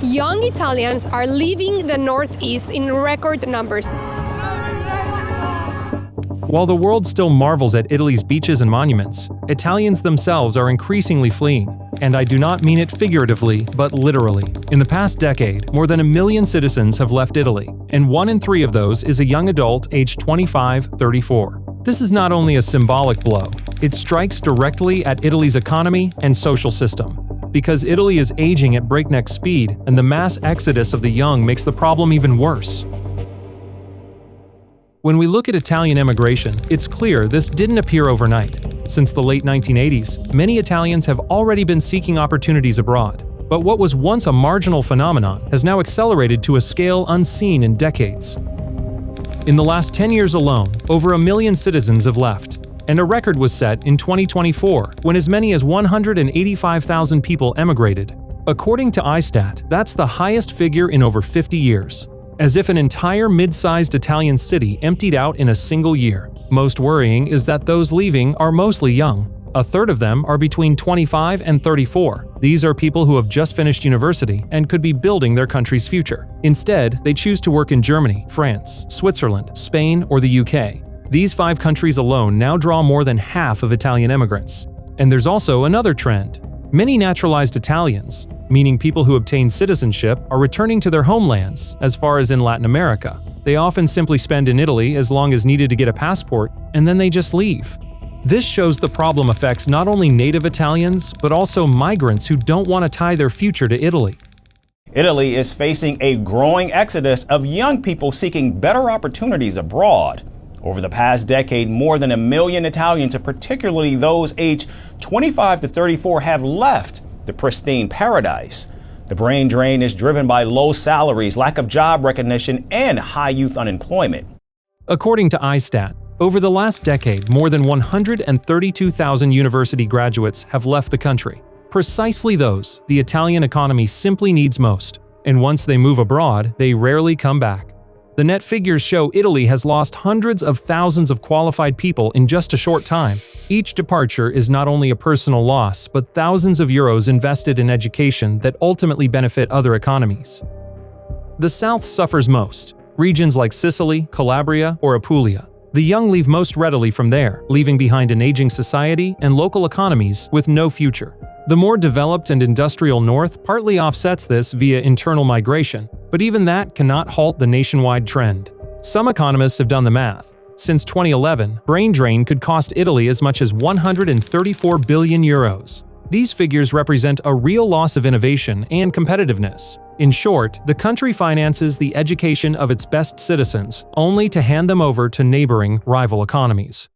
Young Italians are leaving the Northeast in record numbers. While the world still marvels at Italy's beaches and monuments, Italians themselves are increasingly fleeing. And I do not mean it figuratively, but literally. In the past decade, more than 1 million citizens have left Italy, and 1 in 3 of those is a young adult aged 25-34. This is not only a symbolic blow, it strikes directly at Italy's economy and social system. Because Italy is aging at breakneck speed, and the mass exodus of the young makes the problem even worse. When we look at Italian immigration, it's clear this didn't appear overnight. Since the late 1980s, many Italians have already been seeking opportunities abroad. But what was once a marginal phenomenon has now accelerated to a scale unseen in decades. In the last 10 years alone, over 1 million citizens have left. And a record was set in 2024, when as many as 185,000 people emigrated. According to ISTAT, that's the highest figure in over 50 years. As if an entire mid-sized Italian city emptied out in a single year. Most worrying is that those leaving are mostly young. A third of them are between 25 and 34. These are people who have just finished university and could be building their country's future. Instead, they choose to work in Germany, France, Switzerland, Spain, or the UK. These 5 countries alone now draw more than half of Italian immigrants. And there's also another trend. Many naturalized Italians, meaning people who obtain citizenship, are returning to their homelands, as far as in Latin America. They often simply spend in Italy as long as needed to get a passport, and then they just leave. This shows the problem affects not only native Italians, but also migrants who don't want to tie their future to Italy. Italy is facing a growing exodus of young people seeking better opportunities abroad. Over the past decade, more than 1 million Italians, particularly those aged 25 to 34, have left the pristine paradise. The brain drain is driven by low salaries, lack of job recognition, and high youth unemployment. According to ISTAT, over the last decade, more than 132,000 university graduates have left the country. Precisely those the Italian economy simply needs most. And once they move abroad, they rarely come back. The net figures show Italy has lost hundreds of thousands of qualified people in just a short time. Each departure is not only a personal loss, but thousands of euros invested in education that ultimately benefit other economies. The South suffers most. Regions like Sicily, Calabria, or Apulia. The young leave most readily from there, leaving behind an aging society and local economies with no future. The more developed and industrial North partly offsets this via internal migration, but even that cannot halt the nationwide trend. Some economists have done the math. Since 2011, brain drain could cost Italy as much as 134 billion euros. These figures represent a real loss of innovation and competitiveness. In short, the country finances the education of its best citizens, only to hand them over to neighboring rival economies.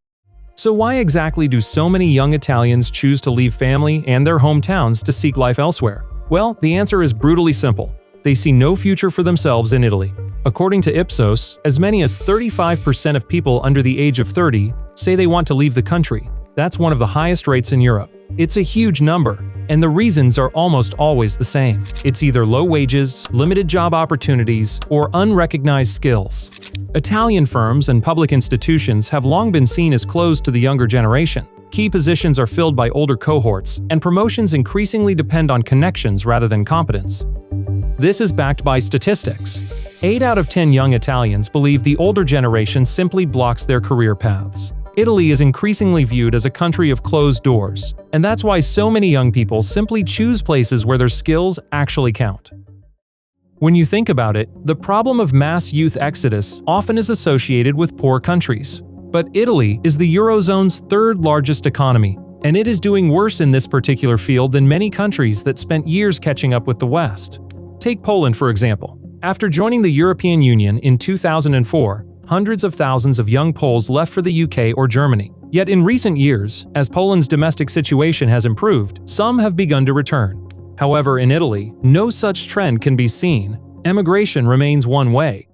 So why exactly do so many young Italians choose to leave family and their hometowns to seek life elsewhere? Well, the answer is brutally simple. They see no future for themselves in Italy. According to Ipsos, as many as 35% of people under the age of 30 say they want to leave the country. That's one of the highest rates in Europe. It's a huge number, and the reasons are almost always the same. It's either low wages, limited job opportunities, or unrecognized skills. Italian firms and public institutions have long been seen as closed to the younger generation. Key positions are filled by older cohorts, and promotions increasingly depend on connections rather than competence. This is backed by statistics. 8 out of 10 young Italians believe the older generation simply blocks their career paths. Italy is increasingly viewed as a country of closed doors, and that's why so many young people simply choose places where their skills actually count. When you think about it, the problem of mass youth exodus often is associated with poor countries. But Italy is the Eurozone's 3rd largest economy, and it is doing worse in this particular field than many countries that spent years catching up with the West. Take Poland, for example. After joining the European Union in 2004, hundreds of thousands of young Poles left for the UK or Germany. Yet in recent years, as Poland's domestic situation has improved, some have begun to return. However, in Italy, no such trend can be seen. Emigration remains one way.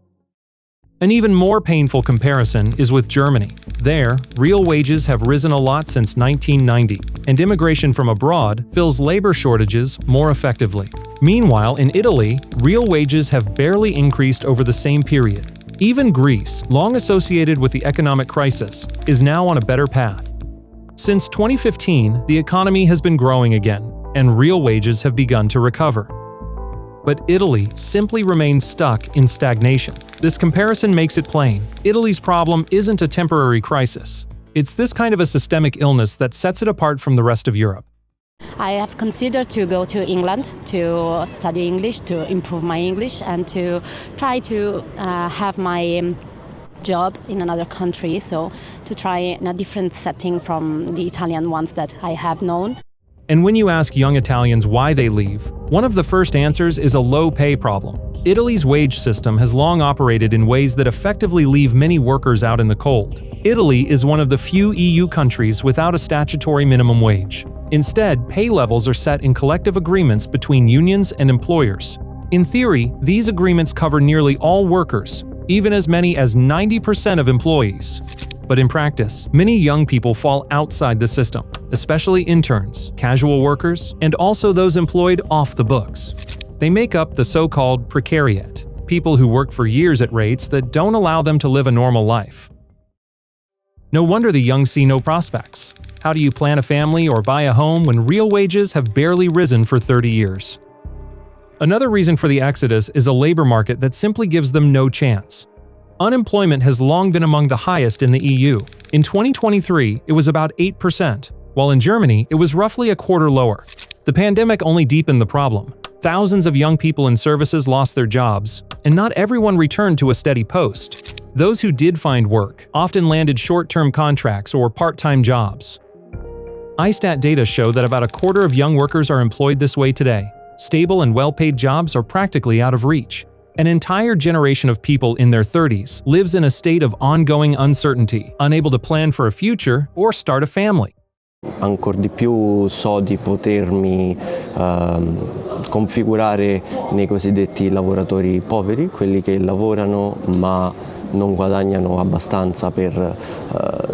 An even more painful comparison is with Germany. There, real wages have risen a lot since 1990, and immigration from abroad fills labor shortages more effectively. Meanwhile, in Italy, real wages have barely increased over the same period. Even Greece, long associated with the economic crisis, is now on a better path. Since 2015, the economy has been growing again, and real wages have begun to recover. but Italy simply remains stuck in stagnation. This comparison makes it plain. Italy's problem isn't a temporary crisis. It's this kind of a systemic illness that sets it apart from the rest of Europe. I have considered to go to England to study English, to improve my English, and to try to have my job in another country, so to try in a different setting from the Italian ones that I have known. And when you ask young Italians why they leave, one of the first answers is a low pay problem. Italy's wage system has long operated in ways that effectively leave many workers out in the cold. Italy is one of the few EU countries without a statutory minimum wage. Instead, pay levels are set in collective agreements between unions and employers. In theory, these agreements cover nearly all workers, even as many as 90% of employees. But in practice, many young people fall outside the system, especially interns, casual workers, and also those employed off the books. They make up the so-called precariat, people who work for years at rates that don't allow them to live a normal life. No wonder the young see no prospects. How do you plan a family or buy a home when real wages have barely risen for 30 years? Another reason for the exodus is a labor market that simply gives them no chance. Unemployment has long been among the highest in the EU. In 2023, it was about 8%, while in Germany, it was roughly a quarter lower. The pandemic only deepened the problem. Thousands of young people in services lost their jobs, and not everyone returned to a steady post. Those who did find work often landed short-term contracts or part-time jobs. ISTAT data show that about a quarter of young workers are employed this way today. Stable and well-paid jobs are practically out of reach. An entire generation of people in their 30s lives in a state of ongoing uncertainty, unable to plan for a future or start a family. Ancor di più so di potermi configurare nei cosiddetti lavoratori poveri, quelli che lavorano ma non guadagnano abbastanza per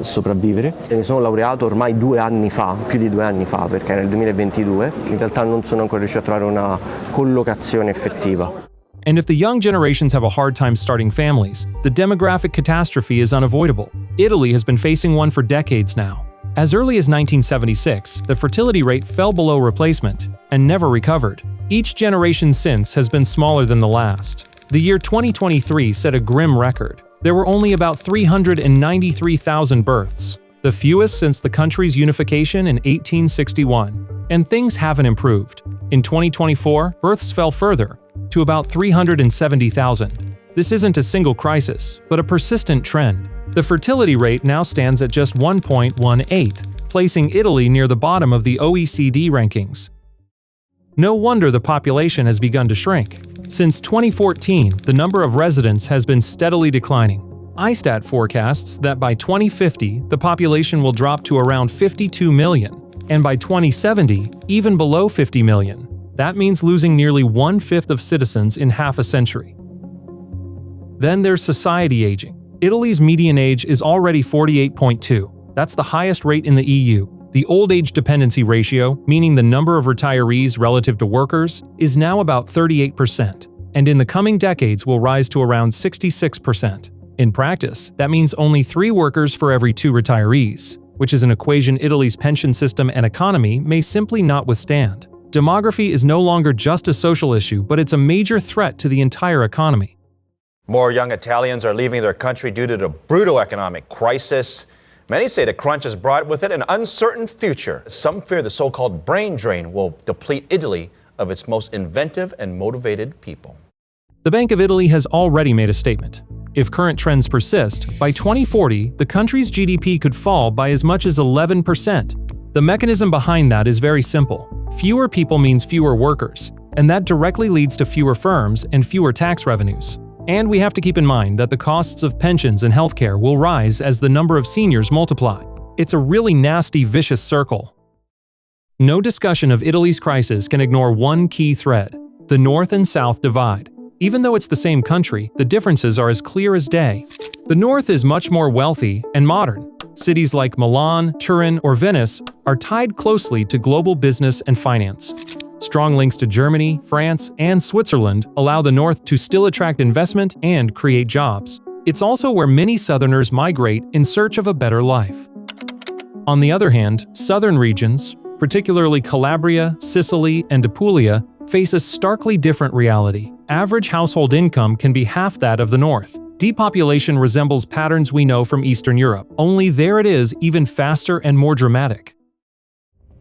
sopravvivere. E mi sono laureato ormai 2 anni fa, più di 2 anni fa, perché era il 2022. In realtà non sono ancora riuscito a trovare una collocazione effettiva. And if the young generations have a hard time starting families, the demographic catastrophe is unavoidable. Italy has been facing one for decades now. As early as 1976, the fertility rate fell below replacement and never recovered. Each generation since has been smaller than the last. The year 2023 set a grim record. There were only about 393,000 births, the fewest since the country's unification in 1861. And things haven't improved. In 2024, births fell further, to about 370,000. This isn't a single crisis, but a persistent trend. The fertility rate now stands at just 1.18, placing Italy near the bottom of the OECD rankings. No wonder the population has begun to shrink. Since 2014, the number of residents has been steadily declining. ISTAT forecasts that by 2050, the population will drop to around 52 million, and by 2070, even below 50 million. That means losing nearly 1/5 of citizens in half a century. Then there's society aging. Italy's median age is already 48.2. That's the highest rate in the EU. The old age dependency ratio, meaning the number of retirees relative to workers, is now about 38%, and in the coming decades will rise to around 66%. In practice, that means only 3 workers for every 2 retirees, which is an equation Italy's pension system and economy may simply not withstand. Demography is no longer just a social issue, but it's a major threat to the entire economy. More young Italians are leaving their country due to the brutal economic crisis. Many say the crunch has brought with it an uncertain future. Some fear the so-called brain drain will deplete Italy of its most inventive and motivated people. The Bank of Italy has already made a statement. If current trends persist, by 2040, the country's GDP could fall by as much as 11%. The mechanism behind that is very simple. Fewer people means fewer workers, and that directly leads to fewer firms and fewer tax revenues. And we have to keep in mind that the costs of pensions and healthcare will rise as the number of seniors multiply. It's a really nasty, vicious circle. No discussion of Italy's crisis can ignore one key thread: the North and South divide. Even though it's the same country, the differences are as clear as day. The North is much more wealthy and modern. Cities like Milan, Turin, or Venice are tied closely to global business and finance. Strong links to Germany, France, and Switzerland allow the North to still attract investment and create jobs. It's also where many Southerners migrate in search of a better life. On the other hand, Southern regions, particularly Calabria, Sicily, and Apulia, face a starkly different reality. Average household income can be half that of the North. Depopulation resembles patterns we know from Eastern Europe, only there it is even faster and more dramatic.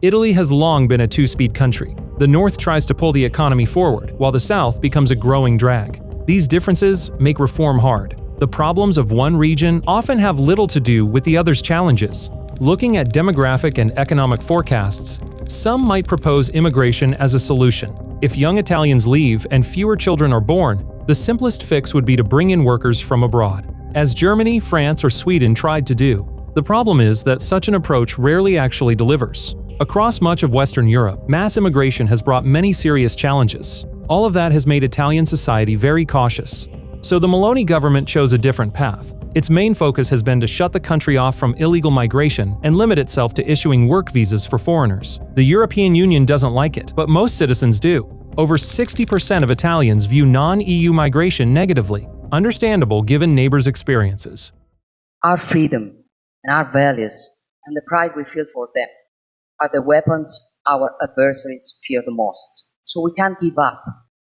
Italy has long been a two-speed country. The North tries to pull the economy forward, while the South becomes a growing drag. These differences make reform hard. The problems of one region often have little to do with the other's challenges. Looking at demographic and economic forecasts, some might propose immigration as a solution. If young Italians leave and fewer children are born, the simplest fix would be to bring in workers from abroad, as Germany, France, or Sweden tried to do. The problem is that such an approach rarely actually delivers. Across much of Western Europe, mass immigration has brought many serious challenges. All of that has made Italian society very cautious. So the Meloni government chose a different path. Its main focus has been to shut the country off from illegal migration and limit itself to issuing work visas for foreigners. The European Union doesn't like it, but most citizens do. Over 60% of Italians view non-EU migration negatively, understandable given neighbors' experiences. Our freedom and our values and the pride we feel for them are the weapons our adversaries fear the most. So we can't give up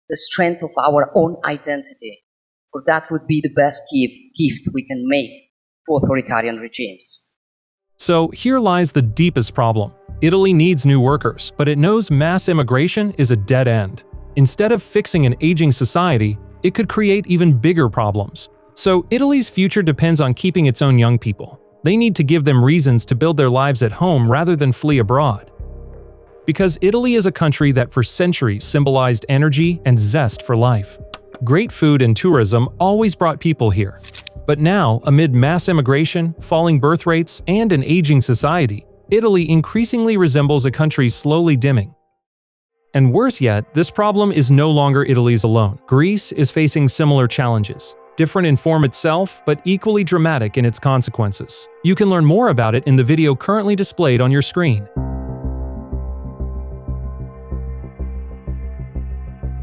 the strength of our own identity, for that would be the best gift we can make to authoritarian regimes. So here lies the deepest problem. Italy needs new workers, but it knows mass immigration is a dead end. Instead of fixing an aging society, it could create even bigger problems. So Italy's future depends on keeping its own young people. They need to give them reasons to build their lives at home rather than flee abroad. Because Italy is a country that for centuries symbolized energy and zest for life. Great food and tourism always brought people here. But now, amid mass immigration, falling birth rates, and an aging society, Italy increasingly resembles a country slowly dimming. And worse yet, this problem is no longer Italy's alone. Greece is facing similar challenges, different in form itself, but equally dramatic in its consequences. You can learn more about it in the video currently displayed on your screen.